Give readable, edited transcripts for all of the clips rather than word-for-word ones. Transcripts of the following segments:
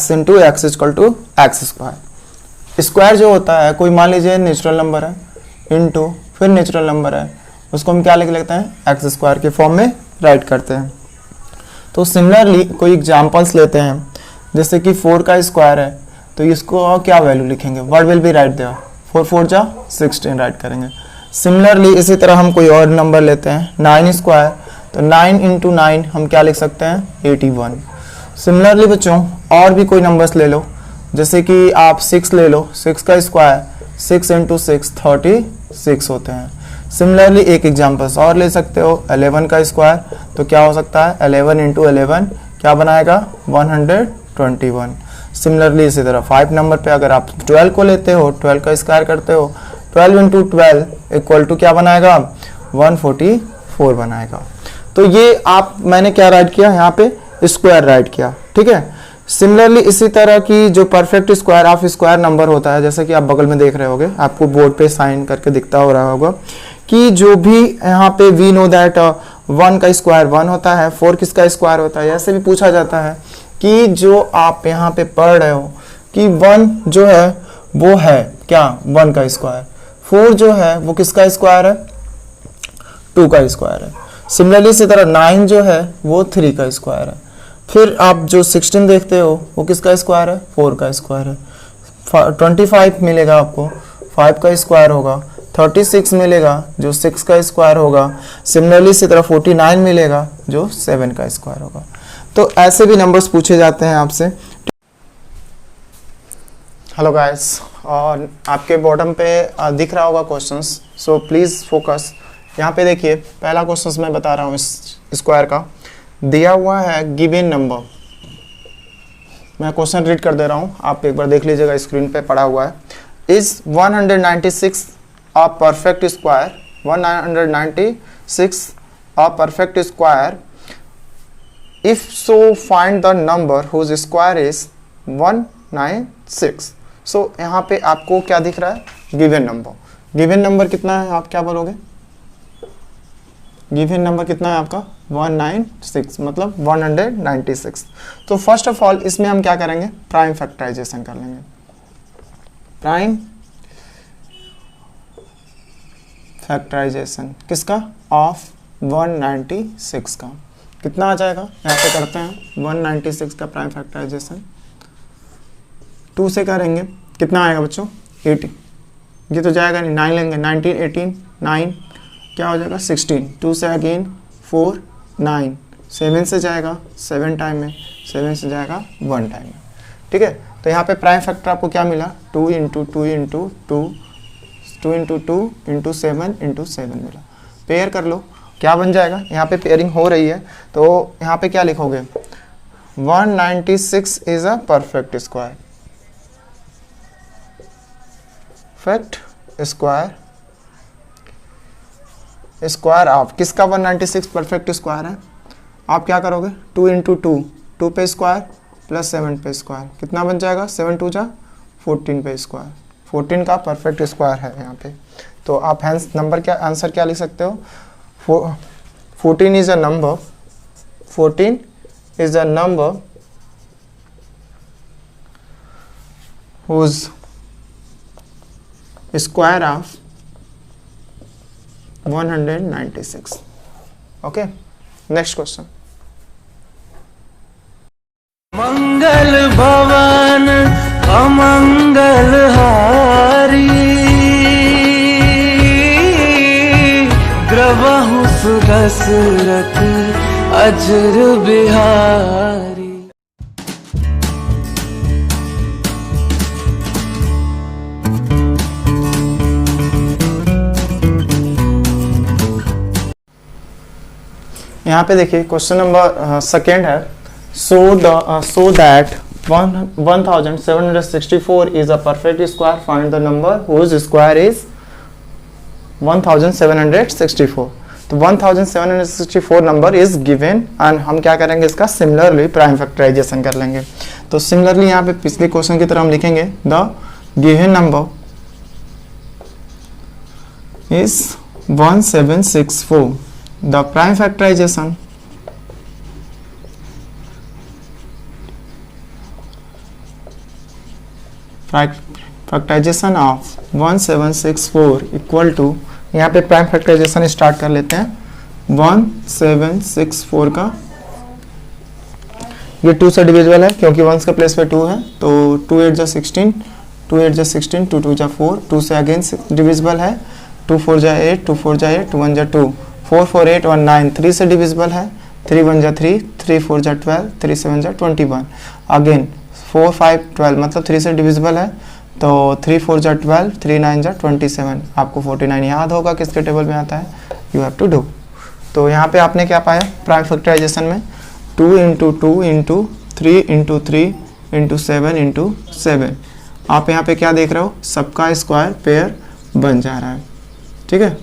x into x equal to x square. Square जो होता है, कोई मान लीजिए नेचुरल नंबर है इंटू फिर नेचुरल नंबर है, उसको हम क्या लिख लेते हैं, एक्स स्क्वायर के फॉर्म में राइट करते हैं। तो सिमिलरली कोई एग्जांपल्स लेते हैं, जैसे कि 4 का स्क्वायर है, तो इसको क्या वैल्यू लिखेंगे, what will be write there, 4 4 जा 16 राइट करेंगे। सिमिलरली इसी तरह हम कोई और नंबर लेते हैं 9 स्क्वायर, तो 9 इंटू 9 हम क्या लिख सकते हैं, 81। सिमिलरली बच्चों और भी कोई नंबर्स ले लो, जैसे कि आप 6 ले लो, 6 का स्क्वायर 6 इंटू 6 36 होते हैं। सिमिलरली एक एग्जाम्पल्स और ले सकते हो, 11 का स्क्वायर, तो क्या हो सकता है 11 इंटू 11 क्या बनाएगा 121। सिमिलरली इसी तरह 5 नंबर पे अगर आप 12 को लेते हो, 12 का स्क्वायर करते हो, 12 इंटू 12 इक्वल टू क्या बनाएगा 144 बनाएगा। तो ये आप मैंने क्या राइट किया यहाँ पे, स्क्वायर राइट किया, ठीक है। सिमिलरली इसी तरह की जो perfect square of square number होता है, जैसे कि आप बगल में देख रहे होगे, आपको बोर्ड पे साइन करके दिखता हो रहा होगा कि जो भी यहाँ पे वी नो दैट 1 का स्क्वायर 1 होता है, 4 किसका स्क्वायर होता है, ऐसे भी पूछा जाता है कि जो आप यहाँ पे पढ़ रहे हो कि 1 जो है वो है क्या 1 का स्क्वायर, 4 जो है वो किसका स्क्वायर है 2 का स्क्वायर है। सिमिलरली इसी तरह 9 जो है वो 3 का स्क्वायर है। फिर आप जो 16 देखते हो वो किसका स्क्वायर है, 4 का स्क्वायर है। 25 मिलेगा आपको, 5 का स्क्वायर होगा। 36 मिलेगा जो 6 का स्क्वायर होगा। सिमिलरली इसी तरह 49 मिलेगा जो 7 का स्क्वायर होगा। तो ऐसे भी नंबर्स पूछे जाते हैं आपसे। हेलो गाइस, और आपके बॉटम पे दिख रहा होगा क्वेश्चंस, सो प्लीज़ फोकस। यहाँ पे देखिए पहला क्वेश्चंस मैं बता रहा हूँ इस स्क्वायर का। दिया हुआ है गिवन नंबर, मैं क्वेश्चन रीड कर दे रहा हूँ, आप एक बार देख लीजिएगा, स्क्रीन पे पड़ा हुआ है। Is 196 a perfect square, 196 a perfect square, if so find the number whose square is 196। So यहाँ पे आपको क्या दिख रहा है, गिवन नंबर। गिवन नंबर कितना है, आप क्या बोलोगे, गिवन नंबर कितना है आपका 196, मतलब 196। तो फर्स्ट ऑफ ऑल इसमें हम क्या करेंगे, प्राइम फैक्टराइजेशन कर लेंगे। प्राइम फैक्टराइजेशन किसका, ऑफ 196 का। कितना आ जाएगा, यहाँ पे करते हैं 196 का प्राइम फैक्टराइजेशन। 2 से करेंगे, कितना आएगा बच्चों 80, ये तो जाएगा नहीं, 9 लेंगे, 19 18 9 क्या हो जाएगा 16। 2 से अगेन 4 9, 7 से जाएगा 7 टाइम में, 7 से जाएगा 1 टाइम में, ठीक है। तो यहाँ पे प्राइम फैक्टर आपको क्या मिला, 2 into 2 into 2, 2 into 2 into 7 into 7 मिला। पेयर कर लो, क्या बन जाएगा, यहाँ पे पेयरिंग हो रही है तो यहाँ पे क्या लिखोगे, 196 is a perfect square. Perfect square, square of किसका 196 परफेक्ट स्क्वायर है। आप क्या करोगे, 2 इंटू 2, 2 पे स्क्वायर प्लस 7 पे स्क्वायर, कितना बन जाएगा 7 2 जा 14 पे स्क्वायर, 14 का परफेक्ट स्क्वायर है यहाँ पे। तो आप हैंस नंबर क्या आंसर क्या लिख सकते हो, 14 is a number, 14 is a number whose square of 196. Okay, next question. मंगल भवन अमंगल हारी, द्रवहु सुदशरथ अजर बिहारी। यहाँ पे देखिए क्वेश्चन नंबर सेकेंड है, so that 1764 is a perfect square, find the number whose square is 1764। तो 1764 नंबर इज गिवन एंड हम क्या करेंगे, इसका सिमिलरली प्राइम फैक्टराइजेशन कर लेंगे। तो सिमिलरली यहाँ पे पिछले क्वेश्चन की तरह हम लिखेंगे, the given number is 1764, the prime factorization factorization of 1764 equal to, यहाँ पे प्राइम फैक्टराइजेशन स्टार्ट कर लेते हैं। 1764 का ये 2 से डिविजिबल है क्योंकि 1 के प्लेस पे 2 है, तो 2 8 जा 16, 2 8 जा 16, 2 2 जा 4, 2 से अगेन डिविजिबल है, 2 4 जा 8, 2 4 जा 8, 2 1 जा 2, 4 4 8 1 9, 3 से डिविजिबल है, 3 1 जा 3, 3 4 जा 12, 3 7 जा 21, अगेन 4 5 12 मतलब 3 से डिविजिबल है, तो 3 4 जा 12, 3 9 जा 27, आपको 49 याद होगा किसके टेबल में आता है, यू हैव टू डू। तो यहाँ पे आपने क्या पाया प्राइम फैक्टराइजेशन में 2 into 2 into 3 into 3 into 7 into 7, आप यहाँ पे क्या देख रहे हो, सबका स्क्वायर पेयर बन जा रहा है, ठीक है।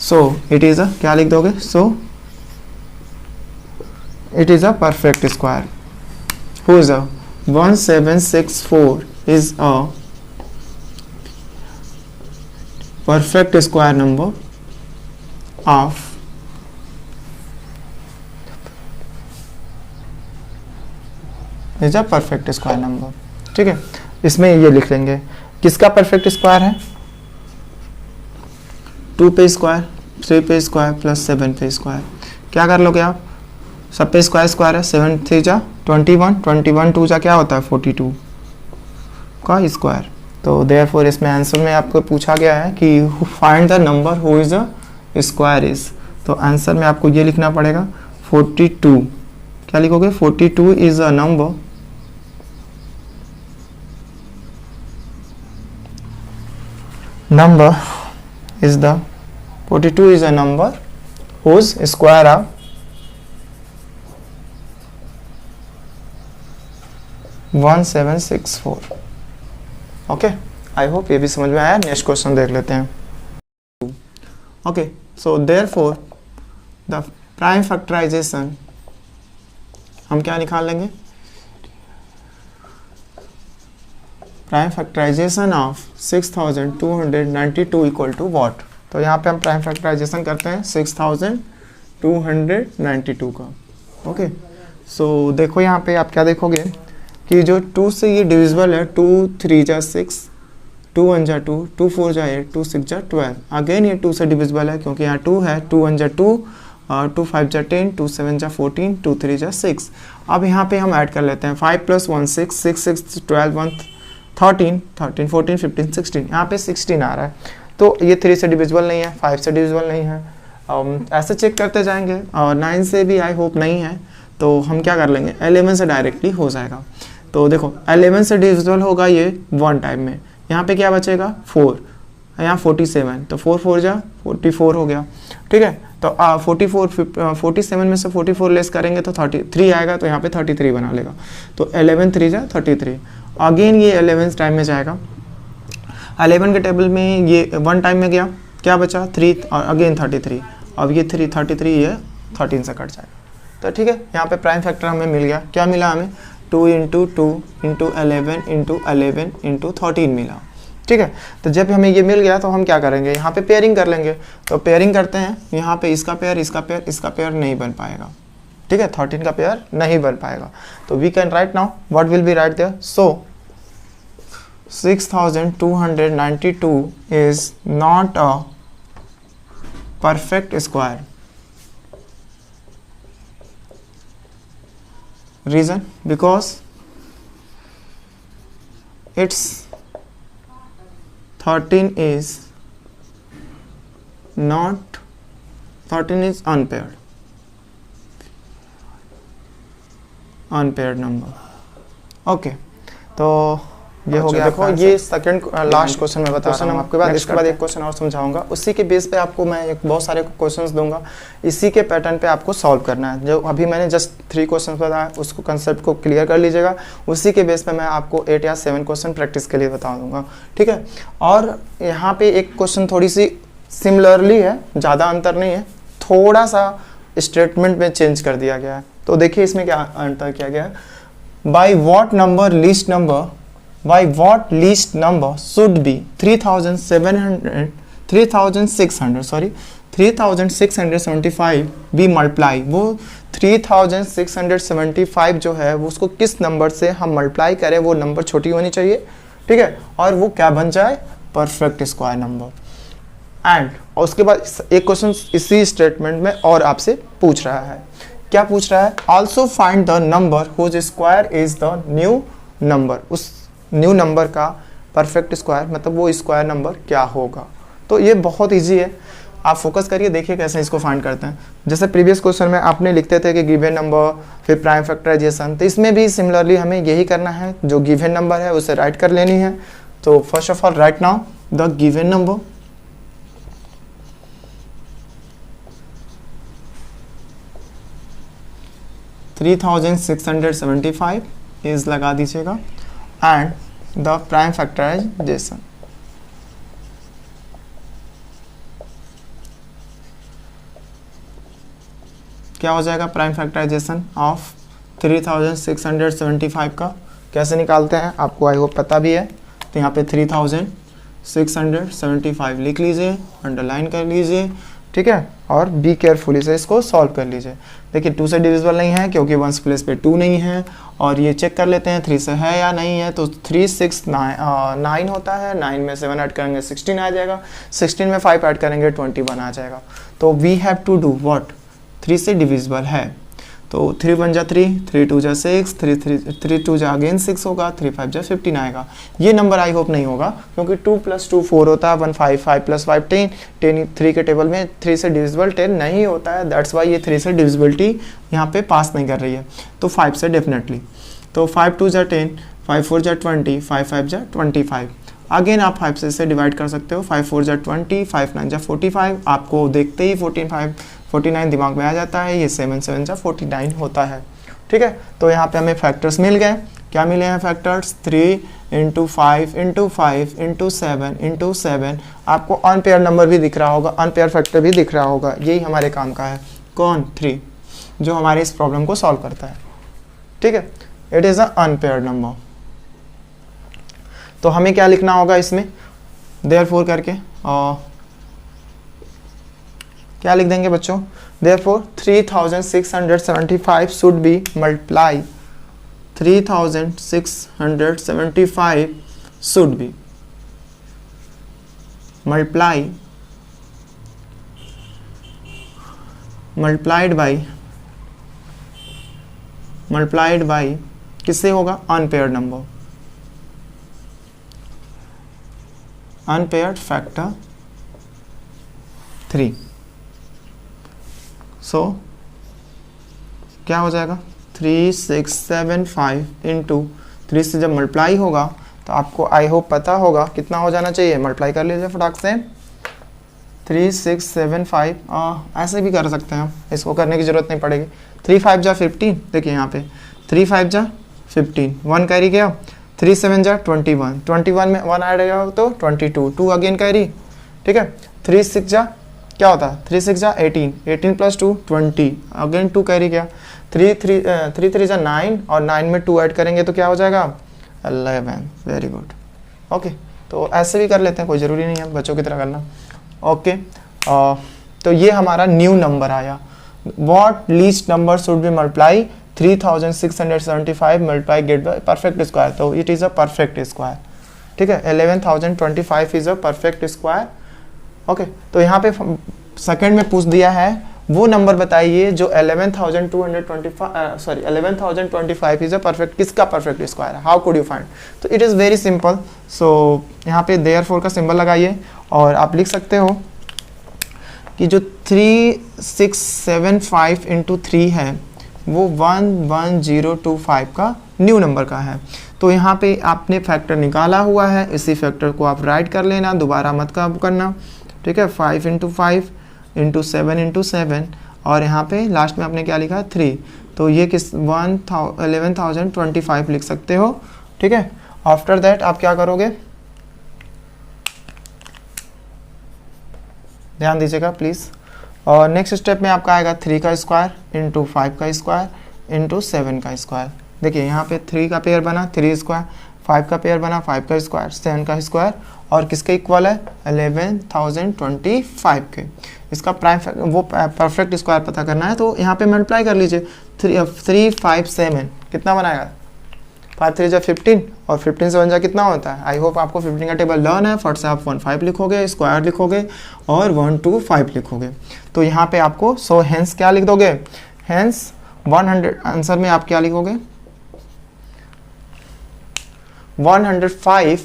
सो इट इज अ, क्या लिख दोगे, so it is a perfect square who's a 1764 is a perfect square number of is a perfect square number, ठीक है। इसमें ये लिख लेंगे किसका परफेक्ट स्क्वायर है, 2 पे स्क्वायर, 3 पे स्क्वायर प्लस 7 पे स्क्वायर, क्या कर लोगे आप, सब पे स्क्वायर स्क्वायर है, 7 3 जा 21, 21 2 जा क्या होता है 42 का स्क्वायर। तो देयरफॉर इसमें आंसर में आपको पूछा गया है कि find the number who is a square is, तो आंसर में आपको ये लिखना पड़ेगा 42, क्या लिखोगे 42 is a number is the 42 is a number whose square of 1764। Okay, I hope ये भी समझ में आया। नेक्स्ट क्वेश्चन देख लेते हैं। Okay, so therefore the prime factorization हम क्या निकाल लेंगे, prime factorization of 6292 equal to what. तो यहाँ पे हम प्राइम फैक्टराइजेशन करते हैं 6292 का। ओके, सो देखो यहाँ पे आप क्या देखोगे कि जो 2 से ये डिविजिबल है, 2 3 जा 6, 2 1 जा 2, 2 4 जा 8, 2 6 जा 12, अगेन ये 2 से डिविजिबल है क्योंकि यहाँ 2 है, 2 1 जा 2, 2 5 जा 10, 2 7 जा 14, 2 3 जा 6। अब यहाँ पे हम ऐड कर लेते हैं 5 + 1 6, 6 6 12 1 13, 13 14 15 16, यहाँ पे 16 आ रहा है। तो ये 3 से डिविजिबल नहीं है, 5 से डिविजिबल नहीं है, ऐसे चेक करते जाएंगे, और 9 से भी आई होप नहीं है, तो हम क्या कर लेंगे 11 से डायरेक्टली हो जाएगा। तो देखो 11 से डिविजिबल होगा ये 1 टाइम में, यहाँ पे क्या बचेगा 4, यहाँ 47, तो 4 4 जा 44 हो गया, ठीक है। तो 47 में से 44 लेस करेंगे तो 33 आएगा, तो यहाँ पे 33 बना लेगा, तो 11 3 जा 33, अगेन ये 11 टाइम में जाएगा, 11 के टेबल में ये 1 टाइम में गया, क्या बचा 3, और अगेन 33, अब ये 33 ये 13 से कट जाएगा। तो ठीक है, यहाँ पे प्राइम फैक्टर हमें मिल गया, क्या मिला हमें 2 इंटू 2 इंटू 11 इंटू 11 इंटू 13 मिला, ठीक है। तो जब हमें ये मिल गया तो हम क्या करेंगे, यहाँ पे पेयरिंग कर लेंगे। तो पेयरिंग करते हैं, यहाँ पे इसका पेयर इसका पेयर इसका पेयर नहीं बन पाएगा, ठीक है, 13 का पेयर नहीं बन पाएगा। तो we can write now what will be write there, so 6292 is not a perfect square. Reason, because its 13 is not 13 is unpaired number। Okay, तो ये हो गया। देखो ये सेकंड लास्ट क्वेश्चन में बता रहा हूँ आपके बाद, इसके बाद एक क्वेश्चन और समझाऊंगा, उसी के बेस पे आपको मैं एक बहुत सारे क्वेश्चंस दूंगा, इसी के पैटर्न पे आपको सॉल्व करना है। जो अभी मैंने जस्ट 3 क्वेश्चंस बताया उसको कंसेप्ट को क्लियर कर लीजिएगा, उसी के बेस पे मैं आपको 8 या 7 क्वेश्चन प्रैक्टिस के लिए बता दूंगा, ठीक है। और यहाँ पे एक क्वेश्चन थोड़ी सी सिमिलरली है, ज़्यादा अंतर नहीं है, थोड़ा सा स्टेटमेंट में चेंज कर दिया गया है। तो देखिए इसमें क्या अंतर किया गया है, by what least number should be 3675 be multiply. वो 3675 जो है वो उसको किस नंबर से हम मल्टीप्लाई करें, वो नंबर छोटी होनी चाहिए ठीक है, और वो क्या बन जाए, परफेक्ट स्क्वायर नंबर। एंड उसके बाद एक क्वेश्चन इसी स्टेटमेंट में और आपसे पूछ रहा है, क्या पूछ रहा है, also find the number whose square is the new number, उस न्यू नंबर का परफेक्ट स्क्वायर मतलब वो स्क्वायर नंबर क्या होगा। तो ये बहुत इजी है, आप फोकस करिए, देखिए कैसे इसको फाइंड करते हैं। जैसे प्रीवियस क्वेश्चन में आपने लिखते थे कि गिवन नंबर फिर प्राइम फैक्टराइजेशन, तो इसमें भी सिमिलरली हमें यही करना है, जो गिवन नंबर है उसे राइट कर लेनी है। तो first of all right now the given number, $3,675 is लगा दीजिएगा, एंड द प्राइम फैक्टराइजेशन, क्या हो जाएगा प्राइम फैक्टराइजेशन ऑफ 3675 का, कैसे निकालते हैं आपको आई होप पता भी है। तो यहाँ पे 3675 लिख लीजिए, अंडरलाइन कर लीजिए, ठीक है, और बी केयरफुली से इसको सॉल्व कर लीजिए। देखिए 2 से डिविजिबल नहीं है क्योंकि 1 प्लेस पे 2 नहीं है, और ये चेक कर लेते हैं 3 से है या नहीं है। तो 3 6 9 होता है, 9 में 7 ऐड करेंगे 16 आ जाएगा, 16 में 5 ऐड करेंगे 21 आ जाएगा। तो we have to do what, 3 से डिविजिबल है, तो 3 1 जा 3, 3 2 जा 6, 3 2 जा अगेन 6 होगा, 3 5 जा 15 आएगा। ये नंबर आई होप नहीं होगा क्योंकि 2 + 2 4 होता है, 1 5 5 + 5 10, 10 3 के टेबल में 3 से डिविजिबल 10 नहीं होता है, दैट्स वाई ये 3 से डिविजिबिलिटी यहाँ पे पास नहीं कर रही है। तो 5 से डेफिनेटली, तो 5 2 जा 10, 5 4 जा 20, 5 5 जा 25। अगेन आप 5 से इसे डिवाइड कर सकते हो, 5 4 जा 20, 5 9 जा 45, आपको देखते ही 49 दिमाग में आ जाता है, ये 7 7 जा 49 होता है, ठीक है। तो यहाँ पे हमें फैक्टर्स मिल गए, क्या मिले हैं फैक्टर्स, 3 × 5 × 5 × 7 × 7, आपको अनपेयर नंबर भी दिख रहा होगा, अनपेयर फैक्टर भी दिख रहा होगा, यही हमारे काम का है, कौन, 3, जो हमारे इस प्रॉब्लम को सॉल्व करता है, ठीक है, it is a unpair number. तो हमें क्या लिखना होगा इसमें, देयरफॉर करके, और क्या लिख देंगे बच्चों, therefore 3675 should be multiply, 3675 should be multiplied by किससे होगा, अनपेयर्ड नंबर, अनपेयर्ड फैक्टर 3। सो क्या हो जाएगा, 3675 × 3 से जब मल्टीप्लाई होगा तो आपको आई होप पता होगा कितना हो जाना चाहिए, मल्टीप्लाई कर लीजिए फटाक से, 3675, ऐसे भी कर सकते हैं, इसको करने की ज़रूरत नहीं पड़ेगी। 3 5 जा 15, देखिए यहाँ पे 3 5 जा 15, 1 कैरी गया, 3 7 जा 21, 21 में 1 ऐड गया तो 22, 2 अगेन कैरी, ठीक है, 3 6 जा क्या होता है, 3 6 जा 18, 18 + 2 20, अगेन 2 कैरी गया, 3 3 जा 9, और 9 में 2 ऐड करेंगे तो क्या हो जाएगा 11, वेरी गुड, ओके। तो ऐसे भी कर लेते हैं, कोई ज़रूरी नहीं है बच्चों की तरह करना, ओके। तो ये हमारा न्यू नंबर आया, what least number should be multiply 3675 multiply get by perfect square, तो it is a perfect square, ठीक है, 11025 is a perfect square, okay. तो यहाँ पे सेकंड में पूछ दिया है वो नंबर बताइए जो 11,025 इज अ परफेक्ट, किसका परफेक्ट स्क्वायर है, हाउ कुड यू फाइंड। तो इट इज़ वेरी सिंपल, सो यहाँ पे देयरफॉर का सिंबल लगाइए, और आप लिख सकते हो कि जो 3675 × 3 है वो 11025 का न्यू नंबर का है। तो यहाँ पे आपने फैक्टर निकाला हुआ है, इसी फैक्टर को आप राइट कर लेना, दोबारा मत करना, ठीक है, 5 × 5 × 7 × 7, और यहाँ पे लास्ट में आपने क्या लिखा 3, तो ये किस 11,025 लिख सकते हो, ठीक है। आफ्टर दैट आप क्या करोगे, ध्यान दीजिएगा प्लीज़, और नेक्स्ट स्टेप में आपका आएगा 3 का स्क्वायर × 5 का स्क्वायर × 7 का स्क्वायर। देखिए यहाँ पे 3 का पेयर बना 3 स्क्वायर, 5 का पेयर बना 5 का स्क्वायर, 7 का स्क्वायर, और किसके इक्वल है 11,025 के। इसका प्राइम वो परफेक्ट स्क्वायर पता करना है, तो यहाँ पे मल्टीप्लाई कर लीजिए, 3 5 7 कितना बनाएगा 5 3 जा 15 और 15 से 1 जा कितना होता है। आई होप आपको 15 का टेबल लर्न है। फट से आप 1 5 लिखोगे, स्क्वायर लिखोगे और 1 2 5 लिखोगे। तो यहाँ पे आपको सो हेंस क्या लिख दोगे, हेंस 100 आंसर में आप क्या लिखोगे 105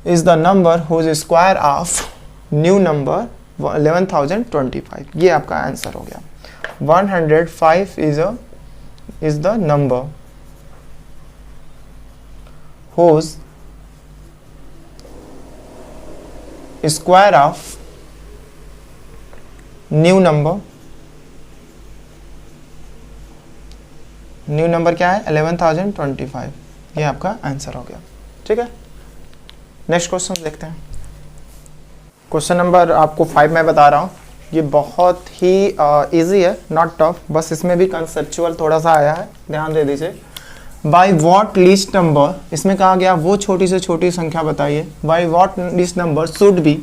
is the number whose square of new number 11,025। ये आपका आंसर हो गया। 105 is the number whose square of new number क्या है 11,025। ये आपका आंसर हो गया। ठीक है, नेक्स्ट क्वेश्चन देखते हैं। क्वेश्चन नंबर आपको 5 मैं बता रहा हूँ। ये बहुत ही इजी है, नॉट टफ, बस इसमें भी कंसेप्चुअल थोड़ा सा आया है, ध्यान दे दीजिए। बाई वॉट लीस्ट नंबर, इसमें कहा गया वो छोटी से छोटी संख्या बताइए। By what least number should B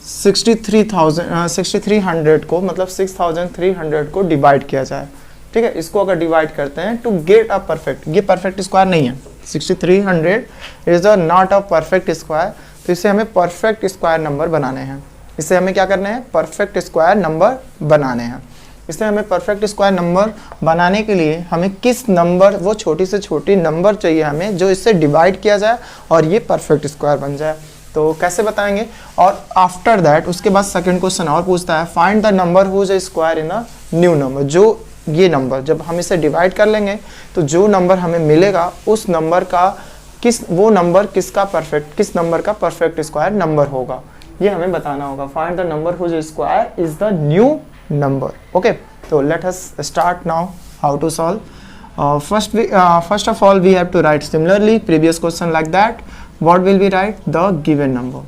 6300 को मतलब 6300 को डिवाइड किया जाए। ठीक है, इसको अगर डिवाइड करते हैं टू गेट अ परफेक्ट, ये परफेक्ट स्क्वायर नहीं है, 6300 is a not a perfect square. तो इसे हमें परफेक्ट स्क्वायर नंबर बनाने हैं। इसे हमें क्या करना है, परफेक्ट स्क्वायर नंबर बनाने हैं। इसे हमें परफेक्ट स्क्वायर नंबर बनाने के लिए हमें किस नंबर, वो छोटी से छोटी नंबर चाहिए हमें जो इससे डिवाइड किया जाए और ये परफेक्ट स्क्वायर बन जाए। तो कैसे बताएंगे। और आफ्टर दैट उसके बाद सेकंड क्वेश्चन और पूछता है, find the number who's a square in a new number. जो ये नंबर जब हम इसे डिवाइड कर लेंगे तो जो नंबर हमें मिलेगा उस नंबर का किस नंबर का परफेक्ट स्क्वायर नंबर होगा, ये हमें बताना होगा। Find the number whose square is the new number. Okay, तो let us start now how to solve. First of all we have to write similarly previous question like that. What will we write, the given number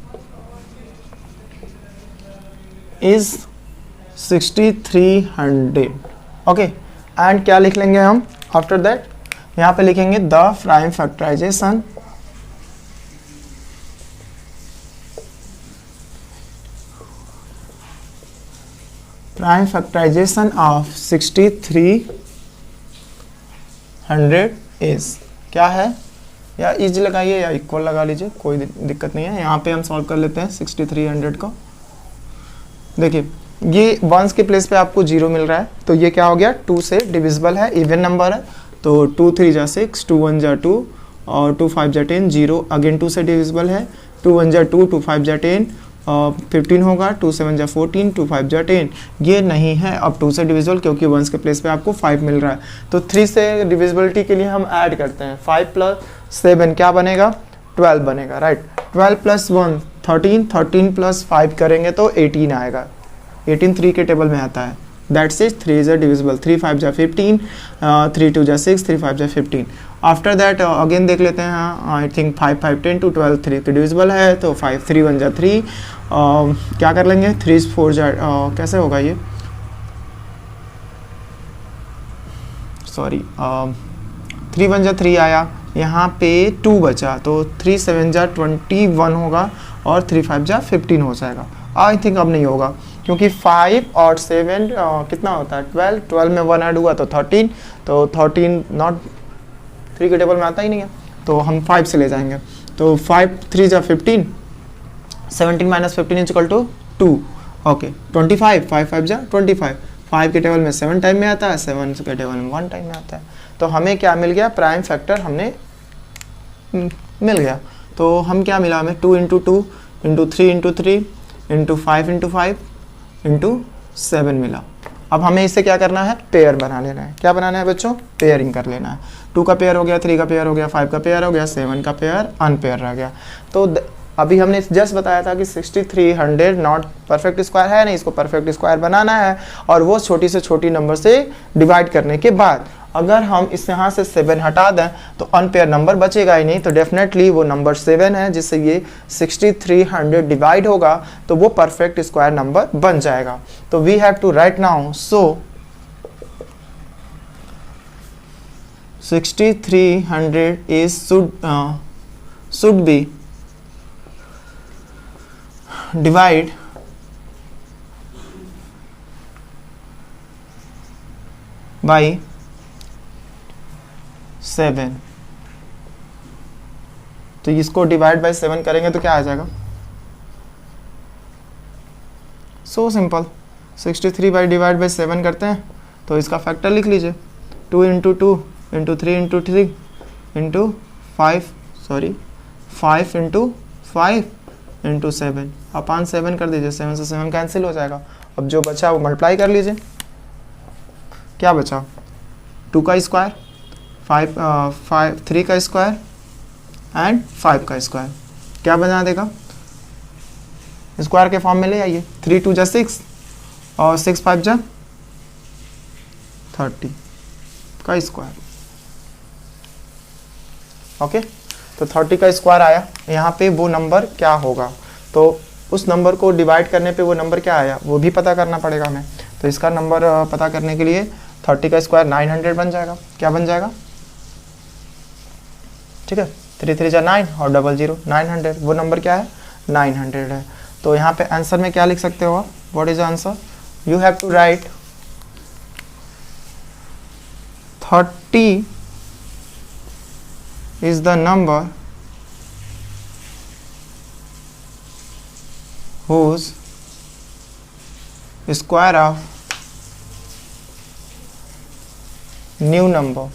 is 6300। Okay, and क्या लिख लेंगे हम आफ्टर that, यहाँ पे लिखेंगे the prime factorization of 6300 is क्या है, या इज लगाइए या इक्वल लगा लीजिए, कोई दिक्कत नहीं है। यहाँ पे हम सॉल्व कर लेते हैं 6300 को। देखिए ये वंस के प्लेस पे आपको 0 मिल रहा है, तो ये क्या हो गया 2 से डिविजिबल है, इवन नंबर है। तो 2 3 जा 6, 2 1 जा 2 और 2 5 जा 10, 0 अगेन 2 से डिविजिबल है, 2 1 जा 2, 2 5 जा 10, 15 होगा, 2 7 जा 14, 2 5 जा 10। ये नहीं है अब 2 से डिविजिबल, क्योंकि वंस के प्लेस पे आपको 5 मिल रहा है। तो 3 से डिविजिबिलिटी के लिए हम ऐड करते हैं, 5 + 7 क्या बनेगा 12 बनेगा, राइट। 12 + 1 13, 13 + 5 करेंगे तो 18 आएगा। 18 3 के टेबल में आता है, that's is 3 is a divisible. 3 5 जा 15, 3 2 जा 6, 3 5 जा 15। आफ्टर दैट अगेन देख लेते हैं, आई थिंक 5 5 10 to 12 3 के डिविजिबल है, तो 5 3 1 जा 3, क्या कर लेंगे 3 4 जा कैसे होगा ये, सॉरी 3 1 जा 3 आया, यहाँ पे 2 बचा, तो 3 7 जा 21 होगा और 3 5 जा 15 हो जाएगा। आई थिंक अब नहीं होगा, क्योंकि 5 और 7 कितना होता है 12, 12 में 1 ऐड हुआ तो 13, तो 13 नॉट 3 के टेबल में आता ही नहीं है, तो हम 5 से ले जाएंगे। तो 5 3 जा 15, 17 - 15 = 2, ओके 25, 5 5 जा 25, 5 के टेबल में 7 टाइम में आता है, 7 के टेबल में 1 टाइम में आता है। तो हमें क्या मिल गया, प्राइम फैक्टर हमने मिल गया। तो हम क्या मिला हमें 2 × 2 × 3 × 3 × 5 × 5 × 7 मिला। अब हमें इसे क्या करना है, पेयर बना लेना है। क्या बनाना है बच्चों, पेयरिंग कर लेना है। 2 का पेयर हो गया, 3 का पेयर हो गया, 5 का पेयर हो गया, 7 का पेयर अनपेयर रह गया। तो अभी हमने जस्ट बताया था कि 6300 नॉट परफेक्ट स्क्वायर है नहीं, इसको परफेक्ट स्क्वायर बनाना है, और वो छोटी से छोटी नंबर से डिवाइड करने के बाद अगर हम इस यहाँ से 7 हटा दें तो अनपेयर नंबर बचेगा ही नहीं, तो डेफिनेटली वो नंबर 7 है, जिससे ये 6300 डिवाइड होगा तो वो परफेक्ट स्क्वायर नंबर बन जाएगा। तो we have to write now, so 6300 is should be divide by 7। तो इसको डिवाइड बाय 7 करेंगे तो क्या आ जाएगा? So simple, 63 by divide by 7 करते हैं तो इसका फैक्टर लिख लीजिए, 2 into 2 into 3 into 3 into 5 into 5 into 7 अपान 7 कर दीजिए, 7 से 7 कैंसिल हो जाएगा। अब जो बचा वो मल्टीप्लाई कर लीजिए, क्या बचा? 2 का स्क्वायर, 3 का स्क्वायर एंड 5 का स्क्वायर, क्या बना देगा? स्क्वायर के फॉर्म में ले आइए, 3 2 जा 6 और 6 5 जा 30 का स्क्वायर। ओके, तो 30 का स्क्वायर आया। यहाँ पे वो नंबर क्या होगा, तो उस नंबर को डिवाइड करने पे वो नंबर क्या आया वो भी पता करना पड़ेगा हमें। तो इसका नंबर पता करने के लिए 30 का स्क्वायर 900 बन जाएगा। क्या बन जाएगा? ठीक है, 3 3 जा 9 और 00 900, वो नंबर क्या है? 900 है। तो यहाँ पे आंसर में क्या लिख सकते हो आप? What is answer? You have to write 30 is the number whose square of new number,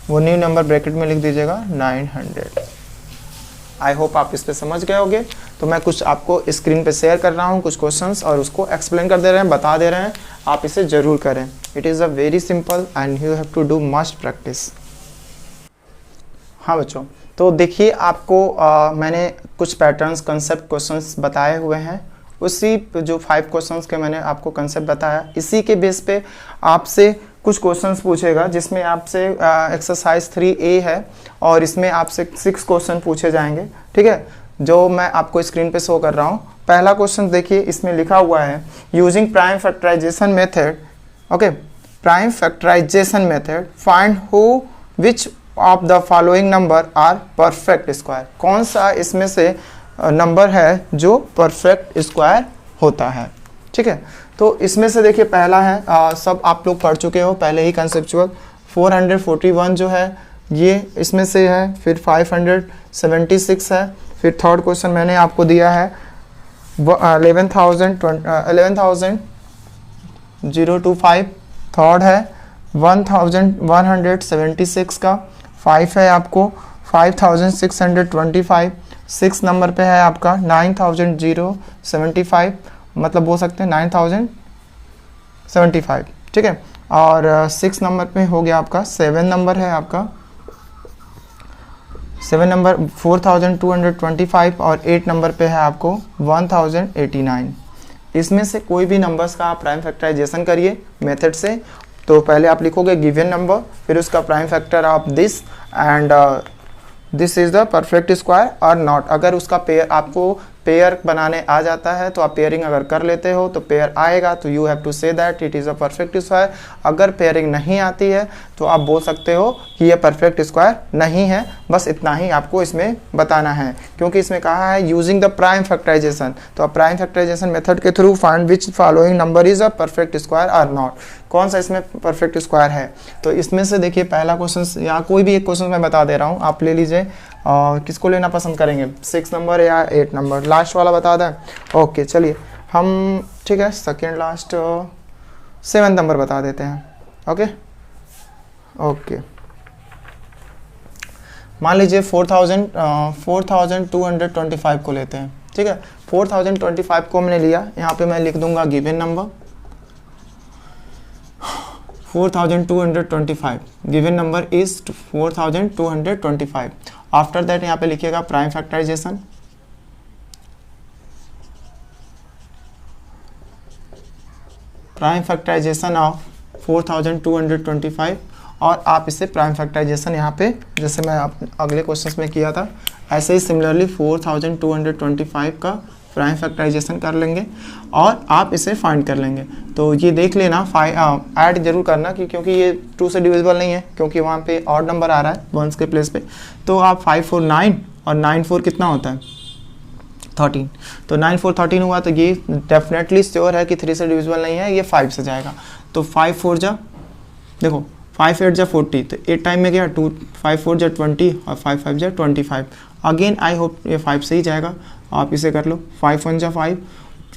वो न्यू नंबर ब्रैकेट में लिख दीजिएगा 900। आई होप आप इस पे समझ गए होंगे। तो मैं कुछ आपको स्क्रीन पे शेयर कर रहा हूँ कुछ क्वेश्चंस और उसको एक्सप्लेन कर दे रहे हैं, बता दे रहे हैं, आप इसे ज़रूर करें। It is a very simple and you have to do must practice. हाँ बच्चों, तो देखिए आपको मैंने कुछ पैटर्न्स कंसेप्ट क्वेश्चंस बताए हुए हैं। उसी जो 5 क्वेश्चंस के मैंने आपको कंसेप्ट बताया, इसी के बेस पे आपसे कुछ क्वेश्चंस पूछेगा, जिसमें आपसे एक्सरसाइज 3A है और इसमें आपसे 6 क्वेश्चन पूछे जाएंगे। ठीक है, जो मैं आपको स्क्रीन पे शो कर रहा हूँ। पहला क्वेश्चन देखिए, इसमें लिखा हुआ है using prime factorization method. Okay, prime factorization method find who which of the following number are perfect square. कौन सा इसमें से नंबर है जो परफेक्ट स्क्वायर होता है। ठीक है, तो इसमें से देखिए पहला है, सब आप लोग पढ़ चुके हो पहले ही कंसेप्चुअल, 441 जो है ये इसमें से है, फिर 576 है, फिर थर्ड क्वेश्चन मैंने आपको दिया है 11,025, थर्ड है 1176 का, 5 है आपको 5625, 6 नंबर पे है आपका 9075, मतलब बोल सकते हैं 9075। ठीक है, और 6 नंबर पे हो गया आपका 7 नंबर है आपका 7 नंबर 4225 और 8 नंबर पे है आपको 1089। इसमें से कोई भी नंबर्स का आप प्राइम फैक्टराइजेशन करिए मेथड से। तो पहले आप लिखोगे गिवन नंबर, फिर उसका prime factor of this and this is the perfect square और नॉट। अगर उसका पेयर आपको पेयर बनाने आ जाता है तो आप पेयरिंग अगर कर लेते हो तो पेयर आएगा, तो you have to say that it is a perfect square. अगर पेयरिंग नहीं आती है तो आप बोल सकते हो कि ये परफेक्ट स्क्वायर नहीं है। बस इतना ही आपको इसमें बताना है, क्योंकि इसमें कहा है यूजिंग द प्राइम फैक्टराइजेशन। तो आप प्राइम फैक्टराइजेशन मेथड के through find which following number is a perfect square और नॉट। कौन सा इसमें परफेक्ट स्क्वायर है। तो इसमें से देखिए पहला क्वेश्चन या कोई भी एक क्वेश्चन मैं बता दे रहा हूँ, आप ले लीजिए। किसको लेना पसंद करेंगे, 6 नंबर या 8 नंबर, लास्ट वाला बता दें। ओके चलिए हम, ठीक है, सेकेंड लास्ट 7 नंबर बता देते हैं। ओके ओके, मान लीजिए 4225 को लेते हैं। ठीक है, 4025 को मैंने लिया, यहाँ पे मैं लिख दूंगा given number 4225, given number is 4225। After that यहाँ पे लिखिएगा prime factorization, prime factorization of 4225 और आप इसे प्राइम फैक्टराइजेशन यहाँ पे जैसे मैं अगले क्वेश्चन में किया था ऐसे ही सिमिलरली 4225 का प्राइम फैक्टराइजेशन कर लेंगे और आप इसे फाइंड कर लेंगे। तो ये देख लेना, ऐड जरूर करना क्योंकि ये 2 से डिविजिबल नहीं है, क्योंकि वहाँ पे ऑड नंबर आ रहा है 1s के प्लेस पे। तो आप 549 और 94 कितना होता है 13, तो 94 13 हुआ, तो ये डेफिनेटली श्योर है कि 3 से डिविजिबल नहीं है, ये 5 से जाएगा। तो 5 4 जा, देखो 5 8 जा 40, तो 8 टाइम में गया 2, 5 4 जा 20 और 5 5 जा 25। अगेन आई होप ये 5 से ही जाएगा, आप इसे कर लो। 5 1 जा 5,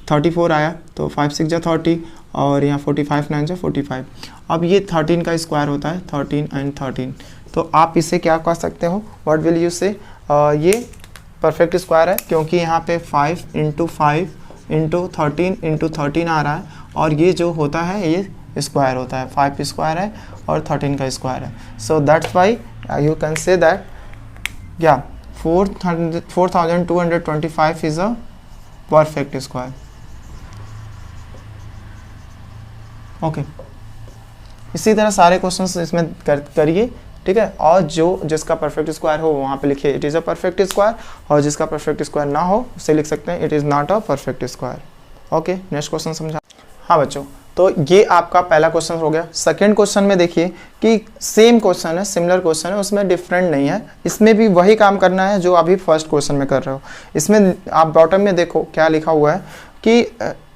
34 आया, तो 5 6 जा 30 और यहाँ 45 9 जा 45। अब ये 13 का स्क्वायर होता है, 13 एंड 13, तो आप इसे क्या कह सकते हो, व्हाट विल यू से, ये परफेक्ट स्क्वायर है क्योंकि यहाँ पे 5 × 5 × 13 × 13 आ रहा है, और ये जो होता है ये स्क्वायर होता है, 5 स्क्वायर है और 13 का स्क्वायर है। So that's why you can say that या 4225 is a perfect square. Okay, इसी तरह सारे क्वेश्चंस इसमें करिए, ठीक है। और जिसका परफेक्ट स्क्वायर हो वहाँ पे लिखिए it is a perfect square, और जिसका परफेक्ट स्क्वायर ना हो उसे लिख सकते हैं it is not a perfect square. Okay, next question समझा। हाँ बच्चों, तो ये आपका पहला क्वेश्चन हो गया। सेकंड क्वेश्चन में देखिए कि सेम क्वेश्चन है, सिमिलर क्वेश्चन है, उसमें डिफरेंट नहीं है, इसमें भी वही काम करना है जो अभी फर्स्ट क्वेश्चन में कर रहे हो। इसमें आप बॉटम में देखो क्या लिखा हुआ है कि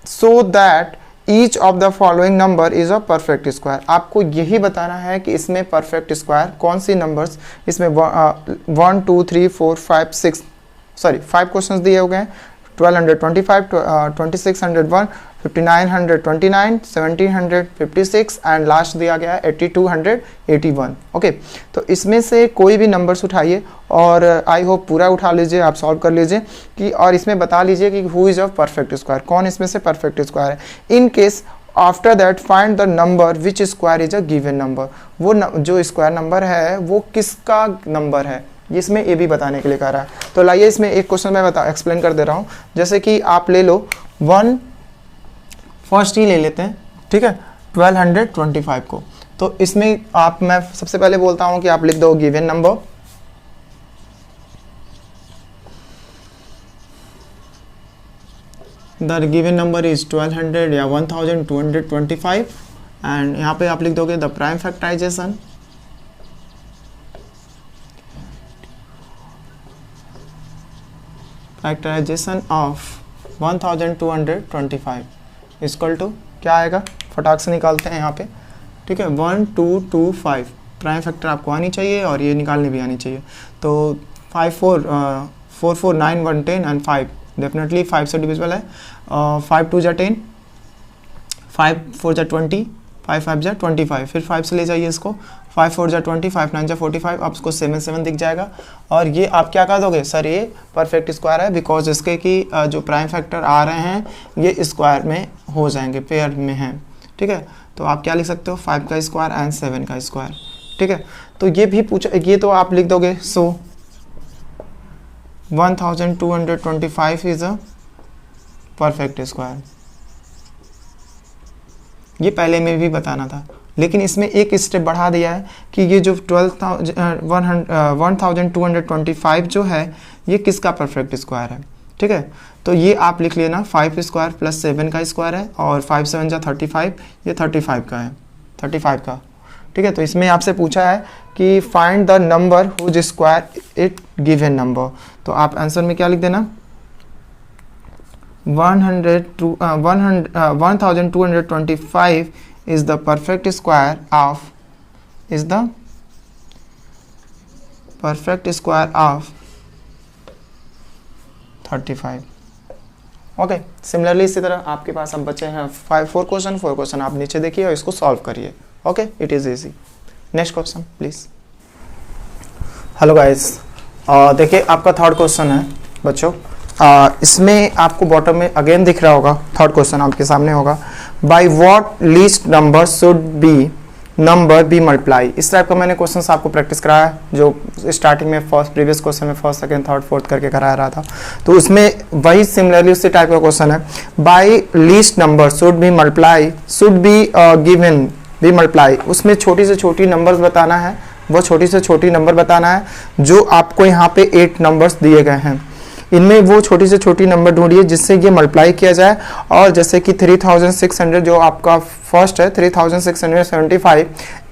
so that each of the following number is a perfect square. आपको यही बताना है कि इसमें परफेक्ट स्क्वायर कौन सी नंबर्स, इसमें 1 2 3 4 5 6 5 क्वेश्चंस दिए हो गए, 1225, 2601, 5929, 1756 एंड लास्ट दिया गया है 8281। ओके, तो इसमें से कोई भी नंबर्स उठाइए और आई होप पूरा उठा लीजिए, आप सॉल्व कर लीजिए कि, और इसमें बता लीजिए कि who is a perfect square, कौन इसमें से परफेक्ट स्क्वायर है। In case after that find the number which square is a given number, वो जो स्क्वायर नंबर है वो किसका नंबर है, इसमें ये भी बताने के लिए कह रहा है। तो लाइए इसमें एक क्वेश्चन मैं एक्सप्लेन कर दे रहा हूँ। जैसे कि आप ले लो 1, फर्स्ट ही ले लेते हैं, ठीक है, 1225 को। तो इसमें मैं सबसे पहले बोलता हूँ कि आप लिख दो given number, the given number is 1200 या 1225 एंड यहाँ पे आप लिख दोगे the prime factorization, factorization of 1225 equal to क्या आएगा, फटाक से निकालते हैं यहाँ पे, ठीक है, 1225 प्राइम फैक्टर आपको आनी चाहिए और ये निकालनी भी आनी चाहिए। तो 5 4 4 4 9 1 10 एंड 5 डेफिनेटली 5 से डिविजिबल है। 5 2 जा 10, 5 4 जा 20, 5 5 जा 25, फिर 5 से ले जाइए इसको, 5 4 जा 20, 5 9 जा 45, आपको 7 7 दिख जाएगा। और ये आप क्या कह दोगे, सर ये परफेक्ट स्क्वायर है बिकॉज इसके कि जो प्राइम फैक्टर आ रहे हैं ये स्क्वायर में हो जाएंगे, पेयर में हैं, ठीक है। तो आप क्या लिख सकते हो, 5 का स्क्वायर एंड 7 का स्क्वायर, ठीक है। तो ये भी पूछा, ये तो आप लिख दोगे, सो 1225 इज अ परफेक्ट स्क्वायर। ये पहले में भी बताना था, लेकिन इसमें एक स्टेप बढ़ा दिया है कि ये जो 1225 जो है ये किसका परफेक्ट स्क्वायर है, ठीक है। तो ये आप लिख लेना 5 स्क्वायर प्लस 7 का स्क्वायर है और 5 7 जा 35, ये 35 का है, 35 का, ठीक है। तो इसमें आपसे पूछा है कि find the number whose square it given number, तो आप आंसर में क्या लिख देना, 1225 is the perfect square of 35। Okay, similarly इसी तरह आपके पास अब बचे हैं 4 क्वेश्चन आप नीचे देखिए और इसको सॉल्व करिए। Okay, it is easy. Next question please. Hello guys, देखिए आपका थर्ड क्वेश्चन है बच्चों। इसमें आपको बॉटम में अगेन दिख रहा होगा, थर्ड क्वेश्चन आपके सामने होगा, by what least number should be number be multiply. इस टाइप का मैंने क्वेश्चन आपको प्रैक्टिस कराया है, जो स्टार्टिंग में प्रीवियस क्वेश्चन में फर्स्ट सेकंड थर्ड फोर्थ करके करा रहा था। तो उसमें वही सिमिलरली उसी टाइप का क्वेश्चन है, by least number should be multiply, should be given be multiply. उसमें छोटी से छोटी नंबर्स बताना है, वो छोटी से छोटी नंबर बताना है जो आपको यहाँ पे 8 नंबर्स दिए गए हैं, इनमें वो छोटी से छोटी नंबर ढूंढिए जिससे ये मल्टीप्लाई किया जाए। और जैसे कि 3600 जो आपका फर्स्ट है 3675,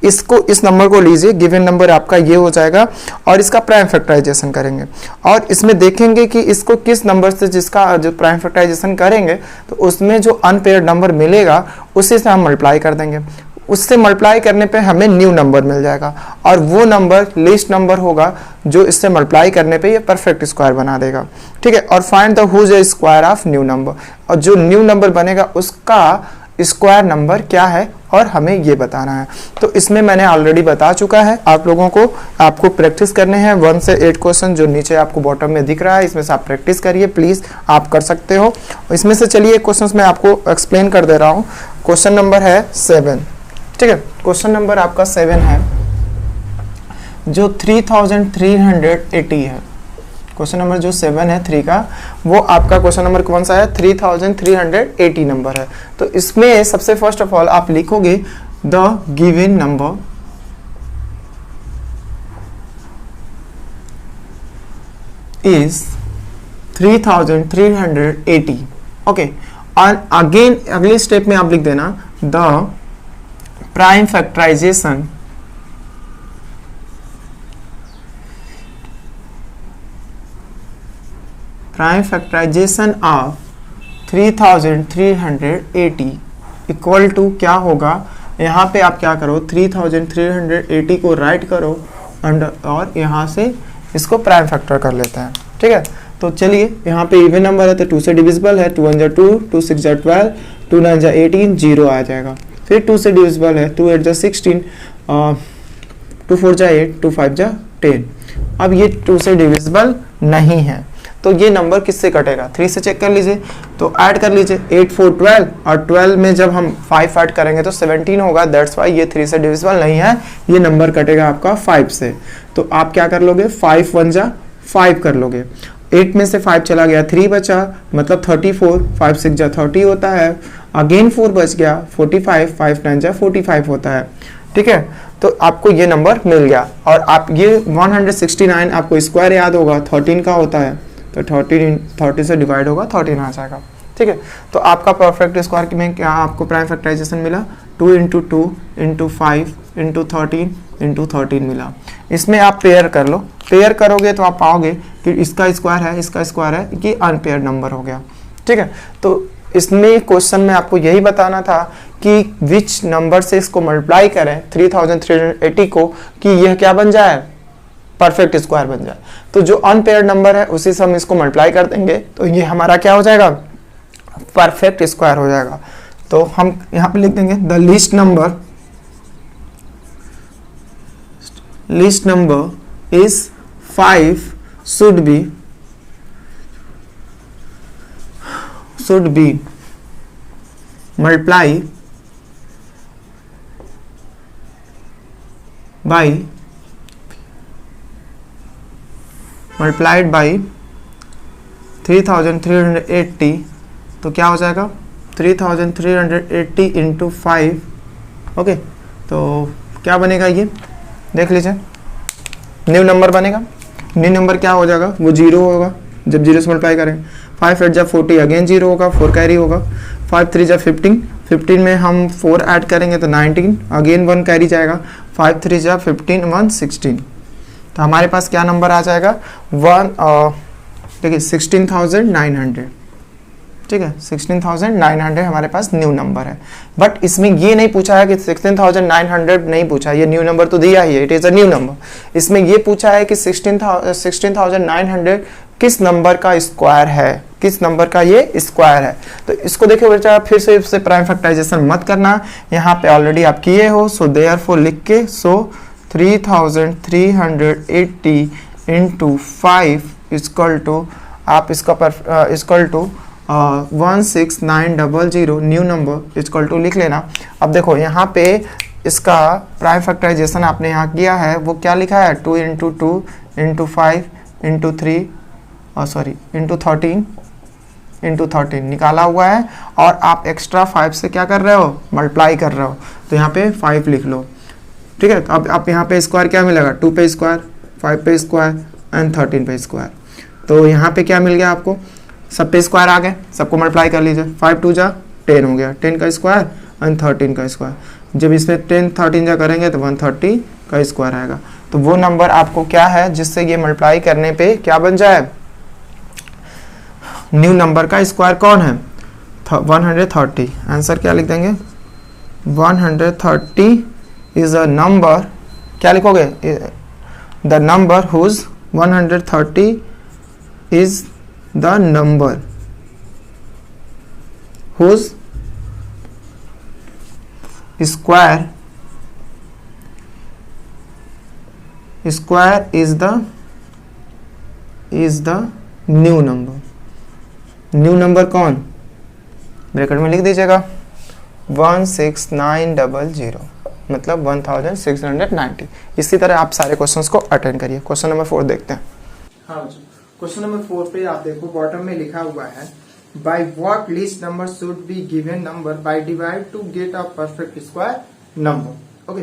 इसको इस नंबर को लीजिए, गिवन नंबर आपका ये हो जाएगा और इसका प्राइम फैक्टराइजेशन करेंगे और इसमें देखेंगे कि इसको किस नंबर से जिसका जो प्राइम फैक्टराइजेशन करेंगे तो उसमें जो अनपेयर्ड नंबर मिलेगा उसी से हम मल्टीप्लाई कर देंगे। उससे मल्टीप्लाई करने पे हमें न्यू नंबर मिल जाएगा, और वो नंबर लीस्ट नंबर होगा जो इससे मल्टीप्लाई करने पे ये परफेक्ट स्क्वायर बना देगा। ठीक है, और find the whose a square of new number, और जो न्यू नंबर बनेगा उसका स्क्वायर नंबर क्या है और हमें ये बताना है। तो इसमें मैंने ऑलरेडी बता चुका है आप लोगों को, आपको प्रैक्टिस करने हैं 1 से 8 क्वेश्चन जो नीचे आपको बॉटम में दिख रहा है, इसमें से आप प्रैक्टिस करिए प्लीज़, आप कर सकते हो। इसमें से चलिए क्वेश्चन मैं आपको एक्सप्लेन कर दे रहा हूँ। क्वेश्चन नंबर है 7, ठीक है, क्वेश्चन नंबर आपका 7 है जो 3380 है। क्वेश्चन नंबर जो 7 है 3 का, वो आपका क्वेश्चन नंबर कौन सा है, 3380 नंबर है। तो इसमें सबसे फर्स्ट ऑफ ऑल आप लिखोगे the given number is 3380। Okay, और अगेन अगले स्टेप में आप लिख देना the prime factorization of 3380 equal to क्या होगा, यहाँ पे आप क्या करो 3380 को राइट करो और यहाँ से इसको प्राइम फैक्टर कर लेते हैं। ठीक है, तो चलिए यहाँ पे इवन नंबर है तो 2 से डिविजिबल है, 2 1 जा 2, 2 6 जा 12, 2 9 जा 18, 0 आ जाएगा। फिर 2 से डिविजिबल है, 2 8 जा 16, 2 4 जा 8, 2 5 जा 10। अब ये 2 से डिविजिबल नहीं है तो ये नंबर किससे कटेगा, 3 से चेक कर लीजिए, तो ऐड कर लीजिए 8 4 12, और 12 में जब हम 5 ऐड करेंगे तो 17 होगा, दैट्स वाई ये 3 से डिविजिबल नहीं है, ये नंबर कटेगा आपका 5 से। तो आप क्या कर लोगे, 5 1 जा 5 कर लोगे, 8 में से 5 चला गया, 3 बचा मतलब 34, 5 6 जा 30 होता है, अगेन 4 बच गया 45, 5 9 जा 45 होता है। ठीक है, तो आपको ये नंबर मिल गया, और आप ये 169 आपको स्क्वायर याद होगा 13 का होता है, तो 30 से डिवाइड होगा 13 आ जाएगा। ठीक है, तो आपका परफेक्ट स्क्वायर में क्या आपको प्राइम फैक्टराइजेशन मिला, 2 × 2 × 5 × 13 × 13 मिला। इसमें आप पेयर कर लो, पेयर करोगे तो आप पाओगे कि इसका स्क्वायर है, इसका स्क्वायर है, कि अनपेयर नंबर हो गया। ठीक है, तो इसमें क्वेश्चन में आपको यही बताना था कि विच नंबर से इसको मल्टीप्लाई करें 3380 को कि यह क्या बन जाए, परफेक्ट स्क्वायर बन जाए। तो जो अनपेयर्ड नंबर है उसी से हम इसको मल्टीप्लाई कर देंगे तो ये हमारा क्या हो जाएगा, परफेक्ट स्क्वायर हो जाएगा। तो हम यहाँ पे लिख देंगे the least number is 5 should be multiply multiplied by 3380, तो क्या हो जाएगा 3380 इंटू 5। ओके, तो क्या बनेगा ये देख लीजिए, न्यू नंबर बनेगा। न्यू नंबर क्या हो जाएगा, वो 0 होगा जब 0 से मल्टीप्लाई करेंगे। 5 8 जा 40, अगेन 0 होगा, 4 कैरी होगा। 5 3 जा 15, 15 में हम 4 ऐड करेंगे तो 19, अगेन 1 कैरी जाएगा। 5 3 जा 15, 1 16, तो हमारे पास क्या नंबर आ जाएगा, देखिए 16,900। ठीक है, 16,900 हमारे पास न्यू नंबर है। बट इसमें ये नहीं पूछा है कि 16,900 नहीं पूछा, ये न्यू नंबर तो दिया ही है, it is a new number. इसमें ये पूछा है कि 16,900 किस नंबर का स्क्वायर है, किस नंबर का ये स्क्वायर है। तो इसको देखिए बच्चा, फिर से इससे प्राइम फैक्टराइजेशन मत करना, यहाँ पे ऑलरेडी आप किए हो, सो देयरफॉर लिख के 3380 इंटू 5 इक्वल टू, आप इसका equal to 16900 new number equal to लिख लेना। अब देखो यहाँ पे इसका प्राइम फैक्टराइजेशन आपने यहाँ किया है, वो क्या लिखा है, 2 × 2 × 5 × 3 इंटू 13 निकाला हुआ है, और आप एक्स्ट्रा 5 से क्या कर रहे हो, मल्टीप्लाई कर रहे हो, तो यहाँ पे 5 लिख लो। ठीक है, तो अब आप यहाँ पे स्क्वायर क्या मिलेगा, 2 पे स्क्वायर, 5 पे स्क्वायर एंड 13 पे स्क्वायर। तो यहाँ पे क्या मिल गया आपको, सब पे स्क्वायर आ गए, सबको मल्टीप्लाई कर लीजिए। 5 2 जा 10 हो गया, 10 का स्क्वायर एंड 13 का स्क्वायर। जब इसमें 10 13 जा करेंगे तो 130 का स्क्वायर आएगा। तो वो नंबर आपको क्या है जिससे ये मल्टीप्लाई करने पे क्या बन जाए, न्यू नंबर का स्क्वायर कौन है, 130। आंसर क्या लिख देंगे, 130 is a number, क्या लिखोगे? The number whose 130 is the number whose square is the new number. New number कौन? ब्रैकेट में लिख दीजिएगा 16900, मतलब 1690। इसी तरह आप सारे क्वेश्चंस को अटेंड करिए। क्वेश्चन नंबर 4 देखते हैं। हाँ बच्चों, क्वेश्चन नंबर 4 पे आप देखो बॉटम में लिखा हुआ है by what least number should be given number by divide to get a perfect square number. Okay,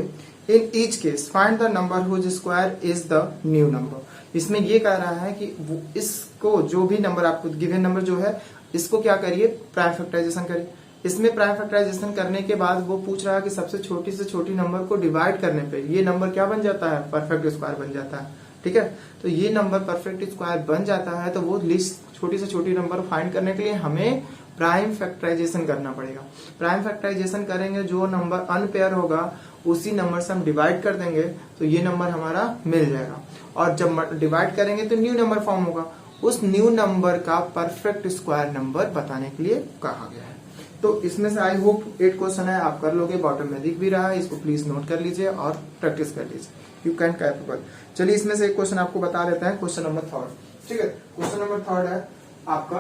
in each case find the number whose square is the new number. इसमें ये कह रहा है कि वो इसको जो भी नंबर आपको गिवन नंबर जो है इसको क्या करिए, प्राइम फैक्टराइजेशन करिए। इसमें प्राइम फैक्टराइजेशन करने के बाद वो पूछ रहा है कि सबसे छोटी से छोटी नंबर को डिवाइड करने पे ये नंबर क्या बन जाता है, परफेक्ट स्क्वायर बन जाता है। ठीक है, तो ये नंबर परफेक्ट स्क्वायर बन जाता है। तो वो लिस्ट छोटी से छोटी नंबर फाइंड करने के लिए हमें प्राइम फैक्टराइजेशन करना पड़ेगा। प्राइम फैक्टराइजेशन करेंगे, जो नंबर अनपेयर होगा उसी नंबर से हम डिवाइड कर देंगे तो ये नंबर हमारा मिल जाएगा। और जब डिवाइड करेंगे तो न्यू नंबर फॉर्म होगा। उस न्यू नंबर का परफेक्ट स्क्वायर नंबर बताने के लिए कहा गया है। तो इसमें से आई होप 8 क्वेश्चन है, आप कर लोगे। बॉटम में दिख भी रहा है, इसको प्लीज नोट कर लीजिए और प्रैक्टिस कर लीजिए। You can capable. चलिए इसमें से एक क्वेश्चन आपको बता देते हैं, क्वेश्चन नंबर 3। ठीक है, क्वेश्चन नंबर 3 है आपका,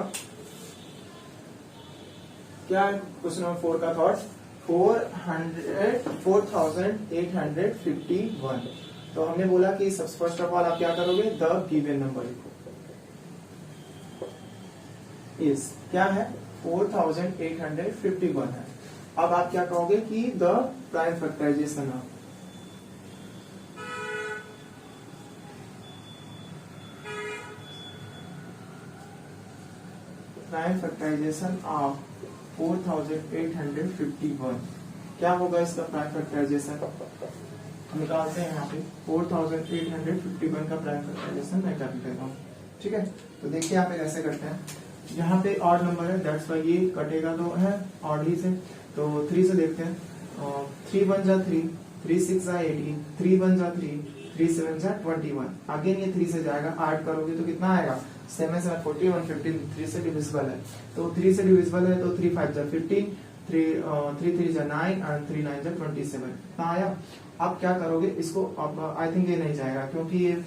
क्या है क्वेश्चन नंबर 4 का थॉट? 4851। तो हमने बोला कि सबसे फर्स्ट ऑफ ऑल आप क्या करोगे, द गिवन नंबर लिखो। इस क्या है, 4851 है। अब आप क्या कहोगे कि the prime factorization of, prime factorization of 4851। क्या होगा इसका प्राइम फैक्टराइजेशन? निकालते हैं यहाँ पे 4851 का प्राइम फैक्टराइजेशन मैं कर देता हूँ। ठीक है, तो देखिए यहाँ पे कैसे करते हैं। यहाँ पे ऑड नंबर है, दैट्स वाई ये कटेगा तो है ऑड ही से। तो 3 से देखते हैं। 3 1 जा 3, 3 6 जा 18, 3 1 जा 3, 3 7 जा 21। अगेन ये 3 से जाएगा, ऐड करोगे तो कितना आएगा, 7 7 41, 15 3 से डिविजिबल है। तो 3 से डिविजिबल है तो 3 5 जा 15, 3 3 जा 9 एंड 3 9 जा 27। कितना आया? आप क्या करोगे इसको, अब आई थिंक ये नहीं जाएगा क्योंकि ये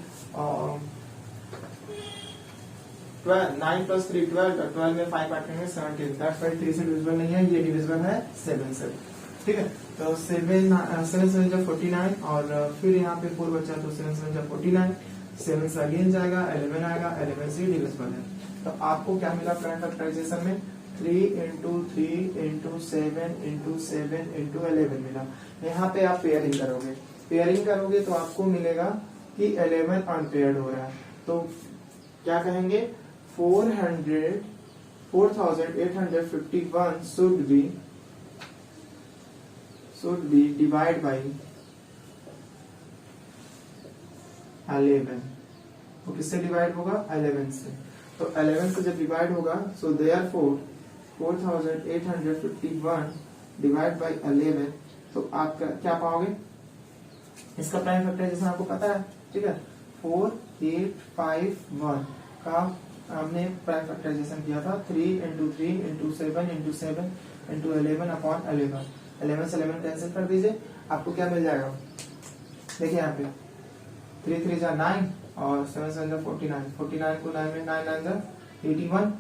9 + 3 12, 12 में 5 काटेंगे 17, दैट्स व्हाई 3 से डिविजिबल नहीं है, ये डिविजिबल है 7 से। ठीक है, तो 7 7 जा 49 और फिर यहाँ पे 4 बचा तो 7 7 जा 49, 7 से अगेन जाएगा 11 आएगा, 11 से डिविजिबल है। तो आपको क्या मिला प्राइम फैक्टराइजेशन में, 3 × 3 × 7 × 7 × 11 मिला। यहाँ पे आप पेयरिंग करोगे, पेयरिंग करोगे तो आपको मिलेगा कि 11 अनपेयर्ड हो रहा है। तो क्या कहेंगे, 4851 should be divide by 11। तो किससे डिवाइड होगा, 11 से। तो 11 से जब डिवाइड होगा सो देयरफॉर 4851 डिवाइड बाय 11, तो आप क्या पाओगे, इसका प्राइम फैक्टराइजेशन आपको पता है। ठीक है, 4851 का हमने प्राइम फैक्टराइजेशन किया था 3 × 3 × 7 × 7 × 11 अपॉन 11। 11 से 11 कैंसिल कर दीजिए, आपको क्या मिल जाएगा, देखिए यहाँ पे 3 3 जा 9 और 7 7 जा 49, 49 को 9 में 9 9 जा 81,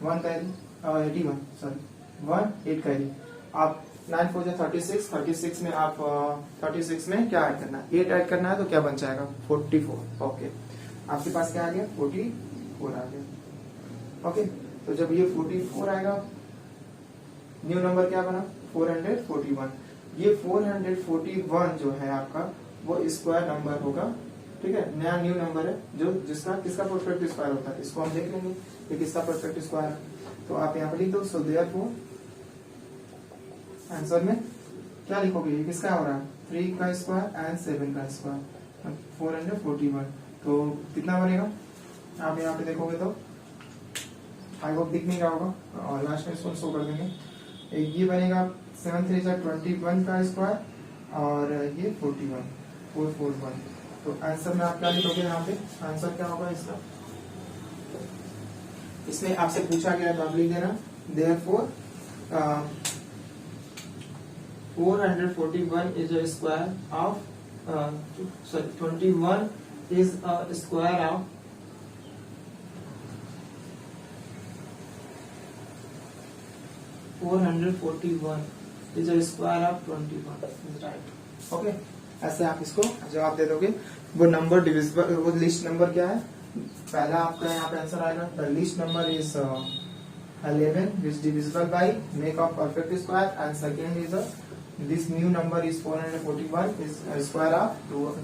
1 कैरी 81 सॉरी 1 8 कैरी। आप 9 4 जा 36, 36 में आप 36 में क्या ऐड करना है, 8 ऐड करना है तो क्या बन जाएगा 44। ओके, आपके पास क्या आ गया, 44 आ गया। ओके, तो जब ये 44 आएगा, न्यू नंबर क्या बना, 441। ये 441 जो है आपका वो स्क्वायर नंबर होगा। ठीक है, नया न्यू नंबर है जो जिसका किसका परफेक्ट स्क्वायर होता है, इसको हम देख लेंगे कि किसका परफेक्ट स्क्वायर है। तो आप यहाँ पे लिख दो, सो देयरफॉर आंसर में क्या लिखोगे, ये किसका हो रहा है, 3 का स्क्वायर एंड 7 का स्क्वायर, 441। तो कितना बनेगा, आप यहाँ पे देखोगे तो आई होप दिख नहीं रहा होगा और लास्ट में इसको शो कर देंगे। ये बनेगा 7 3 जा 21 का स्क्वायर और ये 41 441। तो आंसर में आप क्या लिखोगे यहाँ पे? आंसर क्या होगा इसका? इसमें आपसे पूछा गया तो आप लिख देना therefore 441 is a square of 21 is a square of 441 is a square of 21 is right. Okay, ऐसे आप इसको जवाब दे दोगे। वो नंबर डिविजिबल, वो लिस्ट नंबर क्या है? पहला आपका यहाँ पे आंसर आएगा the list number is 11 which divisible by make of perfect square, and second is this new number is 441 is square of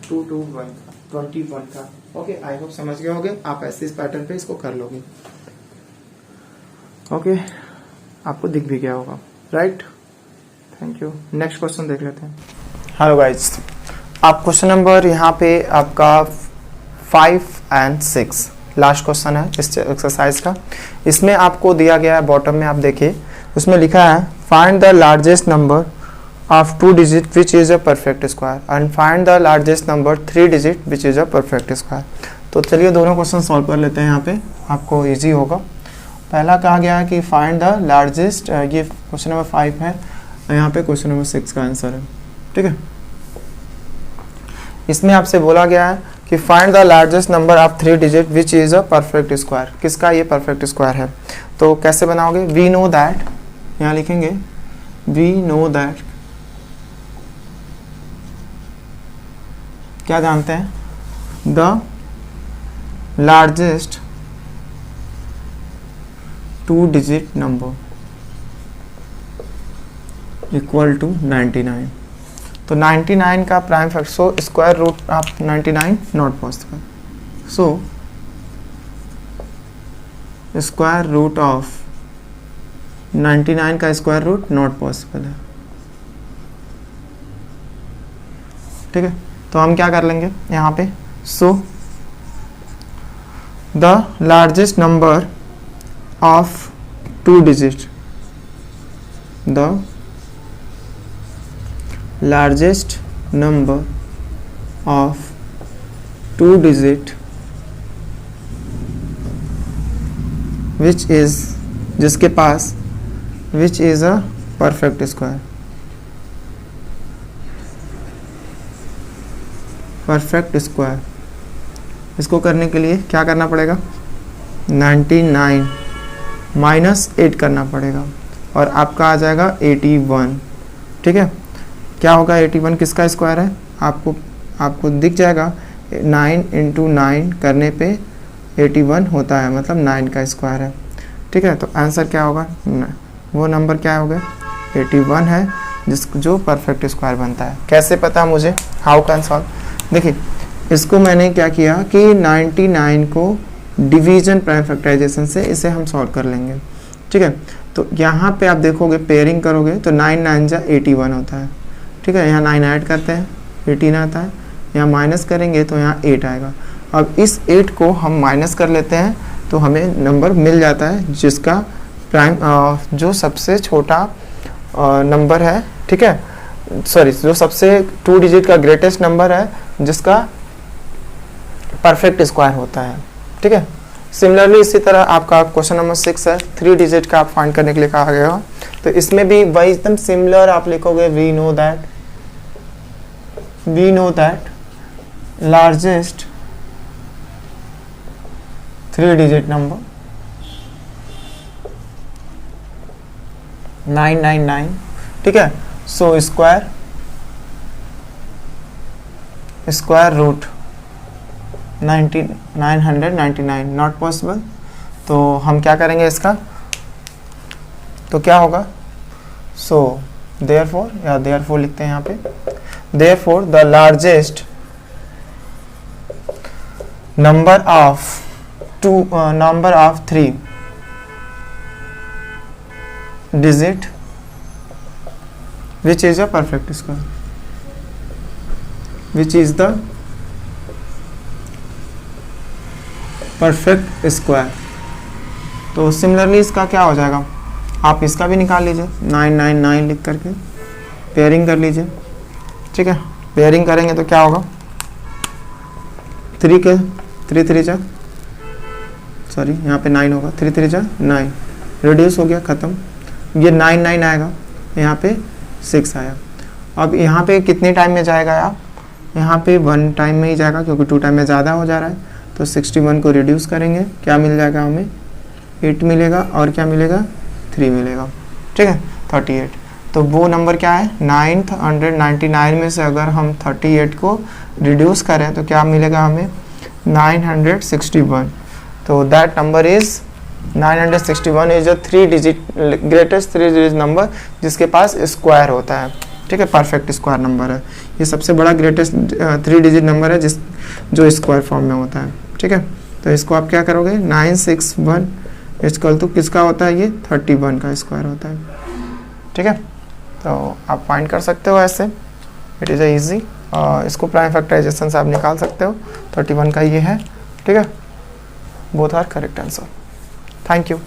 221 का। ओके, आई होप समझ गए होगे आप। ऐसे इस पैटर्न पे इसको कर लोगे। ओके, आपको दिख भी गया होगा, right? Thank you. Next question देख लेते हैं। हेलो गाइज, आप क्वेश्चन नंबर यहाँ पे आपका 5 and 6 लास्ट क्वेश्चन है इस एक्सरसाइज का। इसमें आपको दिया गया है, बॉटम में आप देखिए, उसमें लिखा है find the largest number of 2 digit which is a perfect square and find the largest number 3 digit which is a perfect square. तो चलिए दोनों क्वेश्चन सॉल्व कर लेते हैं, यहाँ पे आपको ईजी होगा। पहला कहा गया है कि फाइंड द लार्जेस्ट, ये क्वेश्चन नंबर 5 है, यहाँ पे क्वेश्चन नंबर 6 का आंसर है, ठीक है। इसमें आपसे बोला गया है कि find the largest number of 3 digit which is a perfect square. किसका ये परफेक्ट स्क्वायर है? तो कैसे बनाओगे? वी नो दैट, यहाँ लिखेंगे वी नो दैट, क्या जानते हैं? The largest 2 digit number equal to 99। तो 99 का prime factor, so square root of 99 not possible. So square root of 99 का स्क्वायर रूट नॉट पॉसिबल है, ठीक है। तो हम क्या कर लेंगे यहाँ पे? So the largest number of 2 digit, the largest number of 2 digit which is, जिसके पास which is a perfect square, perfect square। इसको करने के लिए क्या करना पड़ेगा? 99 माइनस 8 करना पड़ेगा और आपका आ जाएगा 81, ठीक है। क्या होगा? 81 किसका स्क्वायर है? आपको दिख जाएगा 9 × 9 करने पे 81 होता है, मतलब 9 का स्क्वायर है, ठीक है। तो आंसर क्या होगा? वो नंबर क्या होगा? 81 है, जो परफेक्ट स्क्वायर बनता है। कैसे पता मुझे? How can solve? देखिए, इसको मैंने क्या किया कि 99 को डिवीजन प्राइम फैक्टराइजेशन से इसे हम सॉल्व कर लेंगे, ठीक है। तो यहाँ पे आप देखोगे, पेयरिंग करोगे तो 9 9 जा 81 होता है, ठीक है। यहाँ 9 ऐड करते हैं 18 आता है, यहाँ माइनस करेंगे तो यहाँ 8 आएगा। अब इस 8 को हम माइनस कर लेते हैं तो हमें नंबर मिल जाता है जिसका प्राइम जो सबसे छोटा नंबर है, ठीक है, सॉरी, जो सबसे 2 डिजिट का ग्रेटेस्ट नंबर है जिसका परफेक्ट स्क्वायर होता है, ठीक है। सिमिलरली इसी तरह आपका क्वेश्चन नंबर 6 है, 3 डिजिट का आप फाइंड करने के लिए कहा गया। तो इसमें भी वही एकदम सिमिलर आप लिखोगे we know that largest 3 digit number 999, ठीक है। So square root 999 not possible. तो हम क्या करेंगे इसका? तो क्या होगा? सो देयरफॉर लिखते हैं यहाँ पे, therefore the largest number of 3 digit which is a perfect square, which is the perfect square. तो सिमिलरली इसका क्या हो जाएगा? आप इसका भी निकाल लीजिए 999 लिख करके पेयरिंग कर लीजिए, ठीक है। पेयरिंग करेंगे तो क्या होगा, 3 के 3 3 जा, सॉरी यहाँ पे 9 होगा, 3 3 जा 9, रिड्यूस हो गया, ख़त्म। ये 9 9 आएगा, यहाँ पे 6 आया। अब यहाँ पे कितने टाइम में जाएगा आप, यहाँ पे 1 टाइम में ही जाएगा क्योंकि 2 टाइम में ज़्यादा हो जा रहा है। तो 61 को रिड्यूस करेंगे, क्या मिल जाएगा हमें, 8 मिलेगा, और क्या मिलेगा, 3 मिलेगा, ठीक है, 38। तो वो नंबर क्या है, 999 में से अगर हम 38 को रिड्यूस करें तो क्या मिलेगा हमें, 961। तो that number is 961 is a 3 digit greatest 3 digit number जिसके पास स्क्वायर होता है, ठीक है, परफेक्ट स्क्वायर नंबर है। ये सबसे बड़ा ग्रेटेस्ट 3 डिजिट नंबर है जो स्क्वायर फॉर्म में होता है, ठीक है। तो इसको आप क्या करोगे, 961 इक्वल टू किसका होता है, ये 31 का स्क्वायर होता है, ठीक है। तो आप फाइंड कर सकते हो ऐसे, इट इज़ ईजी। इसको प्राइम फैक्टराइजेशन से आप निकाल सकते हो, 31 का ये है, ठीक है। Both are correct answer. Thank you.